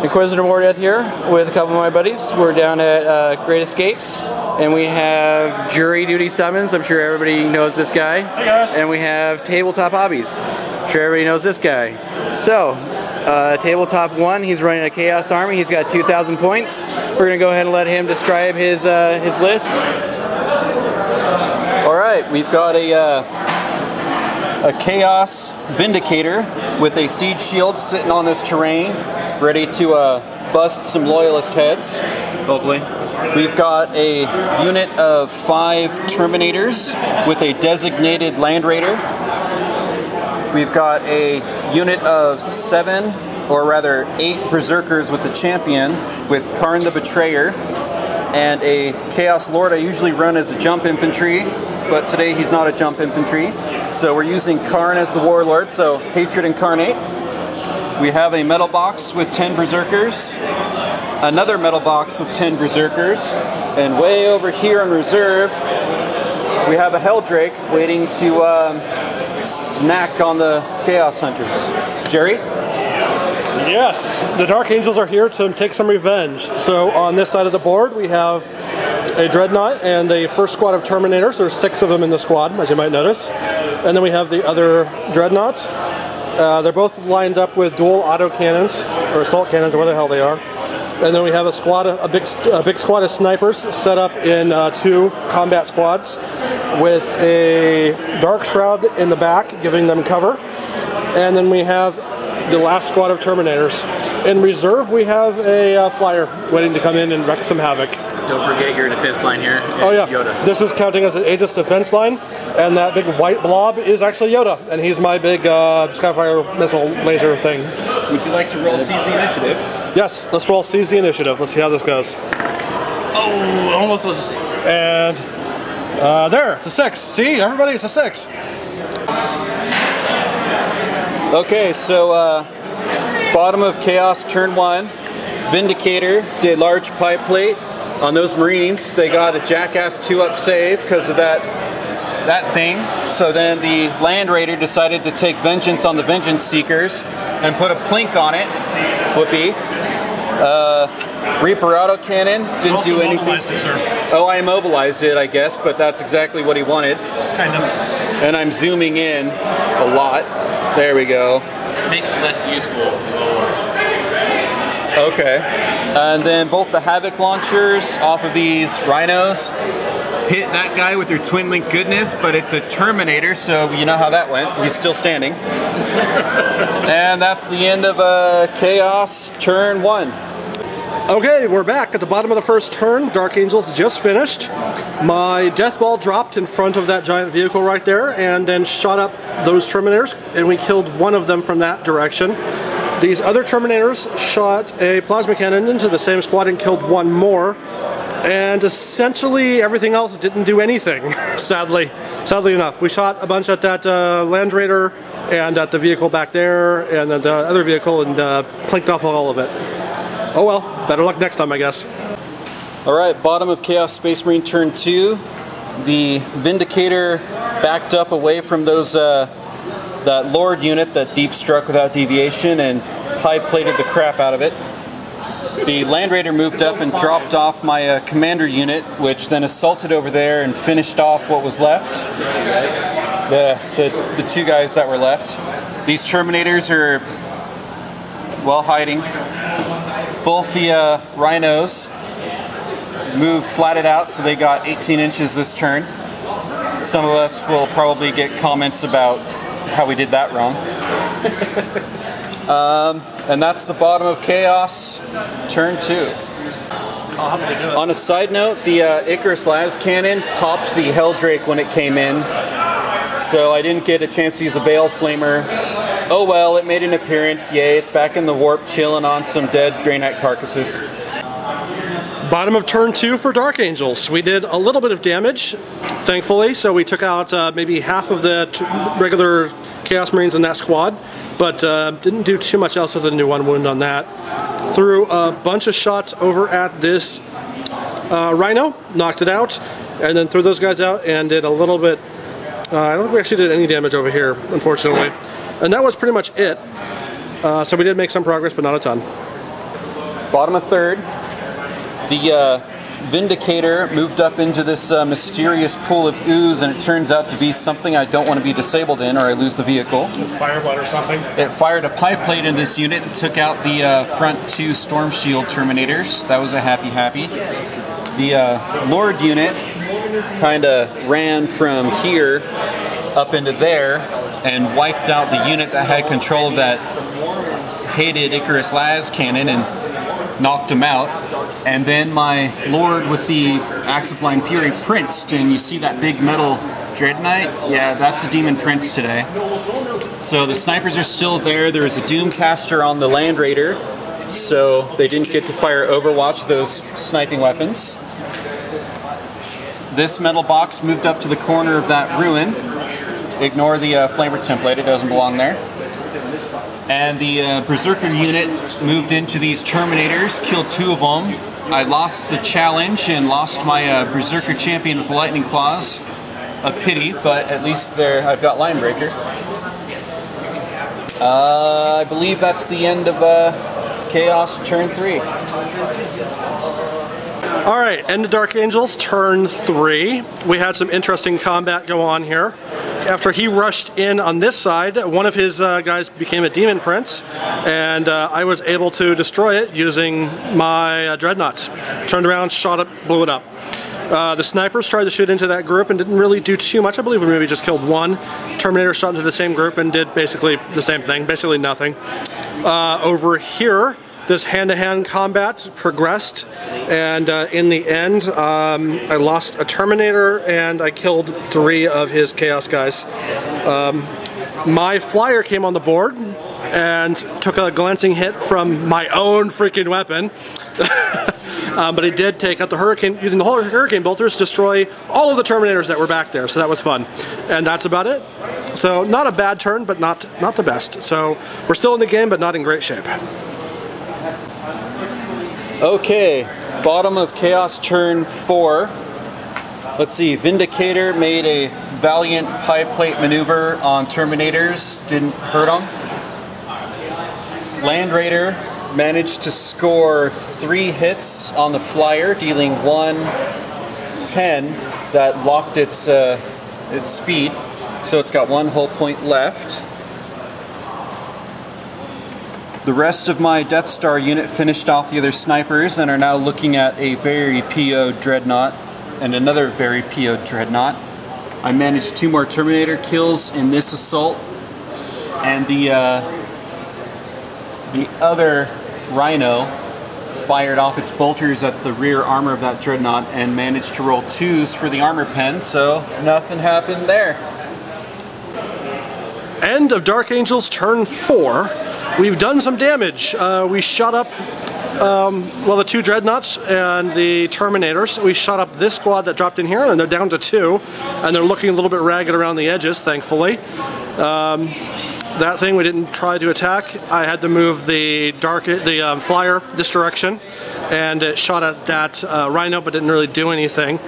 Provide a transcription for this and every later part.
Inquisitor Mordeth here with a couple of my buddies. We're down at Great Escapes, and we have Jury Duty Summons. I'm sure everybody knows this guy. Hey guys. And we have Tabletop Hobbies. I'm sure everybody knows this guy. So, Tabletop 1, he's running a Chaos Army. He's got 2,000 points. We're going to go ahead and let him describe his list. Alright, we've got a Chaos Vindicator with a Siege Shield sitting on this terrain, ready to bust some Loyalist heads, hopefully. We've got a unit of 5 Terminators with a designated Land Raider. We've got a unit of 7, or rather 8 Berserkers with the Champion, with Karn the Betrayer, and a Chaos Lord I usually run as a jump infantry, but today he's not a jump infantry. So we're using Karn as the Warlord, so Hatred Incarnate. We have a metal box with 10 Berserkers, another metal box with 10 Berserkers, and way over here in reserve, we have a Helldrake waiting to snack on the Chaos Hunters. Jerry? Yes, the Dark Angels are here to take some revenge. So on this side of the board we have a Dreadnought and a first squad of Terminators. There's 6 of them in the squad, as you might notice. And then we have the other Dreadnought. They're both lined up with dual autocannons, or assault cannons, or whatever the hell they are. And then we have a big squad of snipers set up in 2 combat squads with a Dark Shroud in the back, giving them cover. And then we have the last squad of Terminators. In reserve, we have a flyer waiting to come in and wreak some havoc. Don't forget your defense line here. Oh yeah, Yoda. This is counting as an Aegis defense line, and that big white blob is actually Yoda, and he's my big Skyfire missile laser thing. Would you like to roll Seize the Initiative? Yes, let's roll Seize the Initiative. Let's see how this goes. Oh, almost was a 6. And there, it's a 6. See, everybody, it's a 6. Okay, so bottom of Chaos turn 1, Vindicator did large pipe plate. On those Marines, they got a Jackass 2-up save because of that thing. So then the Land Raider decided to take vengeance on the Vengeance Seekers and put a plink on it. Whoopee. Reaper autocannon didn't do anything. It, sir. Oh, I immobilized it, I guess, but that's exactly what he wanted. Kind of. And I'm zooming in a lot. There we go. Makes it less useful. Okay. And then both the Havoc launchers off of these Rhinos hit that guy with their twin link goodness, but it's a Terminator, so you know how that went. He's still standing. And that's the end of Chaos turn 1. Okay, we're back at the bottom of the first turn. Dark Angels just finished. My death ball dropped in front of that giant vehicle right there and then shot up those Terminators, and we killed one of them from that direction. These other Terminators shot a plasma cannon into the same squad and killed one more. And essentially everything else didn't do anything, sadly enough. We shot a bunch at that Land Raider and at the vehicle back there and at the other vehicle, and plinked off all of it. Oh well, better luck next time, I guess. Alright, bottom of Chaos Space Marine turn 2. The Vindicator backed up away from those that Lord unit that deep struck without deviation and pipe plated the crap out of it. The Land Raider moved up and dropped off my commander unit, which then assaulted over there and finished off what was left. The 2 guys that were left. These Terminators are, well, hiding. Both the Rhinos moved flatted out, so they got 18 inches this turn. Some of us will probably get comments about how we did that wrong. And that's the bottom of Chaos turn 2. On a side note, the Icarus Las Cannon popped the Helldrake when it came in, so I didn't get a chance to use a Bale Flamer. Oh well, it made an appearance. Yay, it's back in the warp chilling on some dead Grey Knight carcasses. Bottom of turn 2 for Dark Angels. We did a little bit of damage, thankfully, so we took out maybe half of the regular Chaos Marines in that squad, but didn't do too much else other than do 1 wound on that. Threw a bunch of shots over at this Rhino, knocked it out, and then threw those guys out and did a little bit. I don't think we actually did any damage over here, unfortunately. And that was pretty much it. So we did make some progress, but not a ton. Bottom of third, the Vindicator moved up into this mysterious pool of ooze, and it turns out to be something I don't want to be disabled in, or I lose the vehicle. Fireblood or something? It fired a pipe plate in this unit and took out the front 2 Storm Shield Terminators. That was a happy. The Lord unit kind of ran from here up into there and wiped out the unit that had control of that hated Icarus Las cannon and knocked him out. And then my Lord with the Axe of Blind Fury princed, and you see that big metal Dread Knight? Yeah, that's a Demon Prince today. So the snipers are still there. There is a Doomcaster on the Land Raider, so they didn't get to fire Overwatch with those sniping weapons. This metal box moved up to the corner of that ruin. Ignore the flamer template, it doesn't belong there. And the Berserker unit moved into these Terminators, killed 2 of them. I lost the challenge and lost my Berserker champion with the Lightning Claws. A pity, but at least there I've got Linebreaker. I believe that's the end of Chaos turn 3. Alright, end of Dark Angels, turn 3. We had some interesting combat go on here. After he rushed in on this side, one of his guys became a Demon Prince, and I was able to destroy it using my Dreadnoughts. Turned around, shot it, blew it up. The snipers tried to shoot into that group and didn't really do too much. I believe we maybe just killed 1. Terminator shot into the same group and did basically the same thing, basically nothing. Over here, this hand-to-hand combat progressed, and in the end, I lost a Terminator and I killed 3 of his Chaos guys. My Flyer came on the board and took a glancing hit from my own freaking weapon. But he did take out the Hurricane, using the whole Hurricane Bolters to destroy all of the Terminators that were back there, so that was fun. And that's about it. So not a bad turn, but not the best. So we're still in the game, but not in great shape. Okay, bottom of Chaos turn 4. Let's see, Vindicator made a valiant pipe plate maneuver on Terminators, didn't hurt them. Land Raider managed to score 3 hits on the Flyer, dealing 1 pen that locked its speed, so it's got 1 hull point left. The rest of my Death Star unit finished off the other snipers and are now looking at a very PO'd Dreadnought and another very PO'd Dreadnought. I managed 2 more Terminator kills in this assault, and the other Rhino fired off its bolters at the rear armor of that Dreadnought and managed to roll 2s for the armor pen, so nothing happened there. End of Dark Angels turn 4. We've done some damage. We shot up, the 2 Dreadnoughts and the Terminators. We shot up this squad that dropped in here, and they're down to 2, and they're looking a little bit ragged around the edges, thankfully. That thing we didn't try to attack. I had to move the Flyer this direction, and it shot at that Rhino, but didn't really do anything.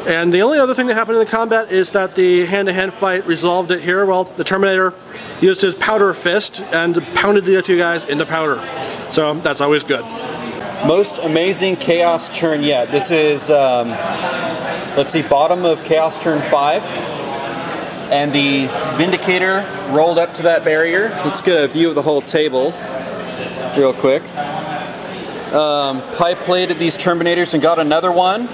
And the only other thing that happened in the combat is that the hand-to-hand fight resolved it here. Well, the Terminator used his powder fist and pounded the other 2 guys into powder. So that's always good. Most amazing Chaos turn yet. This is, let's see, bottom of Chaos turn 5. And the Vindicator rolled up to that barrier. Let's get a view of the whole table real quick. Pipe plated these Terminators and got another one.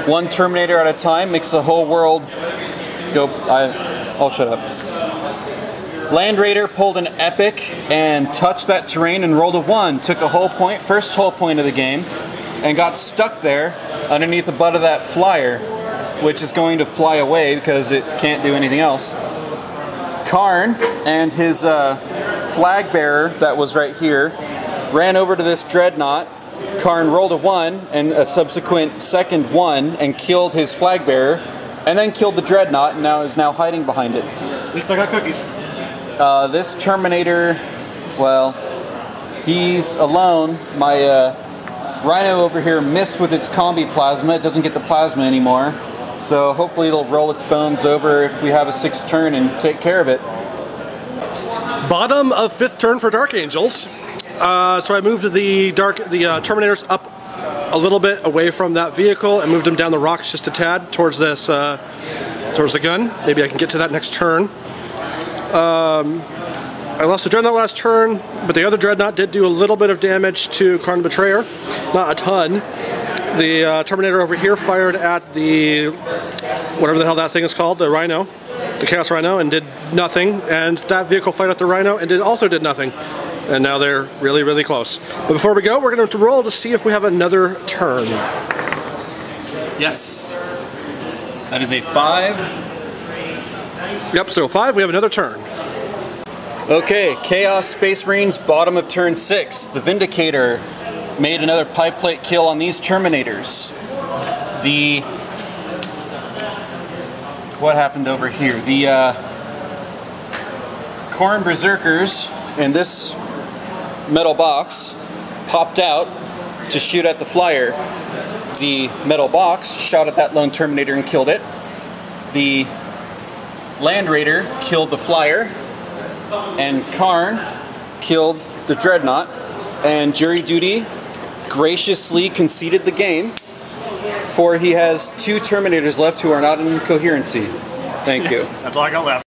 1 Terminator at a time makes the whole world go. I'll shut up. Land Raider pulled an epic and touched that terrain and rolled a 1. Took a hull point, first hull point of the game, and got stuck there underneath the butt of that Flyer, which is going to fly away because it can't do anything else. Karn and his flag bearer that was right here ran over to this Dreadnought. Karn rolled a 1 and a subsequent second 1 and killed his flag bearer, and then killed the Dreadnought, and is now hiding behind it. At least I got cookies. This Terminator, well, he's alone. My Rhino over here missed with its combi plasma. It doesn't get the plasma anymore. So hopefully it'll roll its bones over if we have a 6th turn and take care of it. Bottom of 5th turn for Dark Angels. So I moved the Terminators up a little bit away from that vehicle and moved them down the rocks just a tad towards this, towards the gun. Maybe I can get to that next turn. I lost the Dreadnought last turn, but the other Dreadnought did do a little bit of damage to Karn the Betrayer. Not a ton. The Terminator over here fired at the, whatever the hell that thing is called, the Rhino, the Chaos Rhino, and did nothing. And that vehicle fired at the Rhino and also did nothing. And now they're really, really close. But before we go, we're going to roll to see if we have another turn. Yes. That is a 5. Yep, so 5, we have another turn. Okay, Chaos Space Marines, bottom of turn 6. The Vindicator made another pipe plate kill on these Terminators. What happened over here? The Khorne Berserkers in this metal box popped out to shoot at the flyer. The metal box shot at that lone Terminator and killed it. The Land Raider killed the flyer, and Karn killed the Dreadnought, and Jury Duty graciously conceded the game, for he has 2 Terminators left who are not in coherency. Thank you. That's all I got left.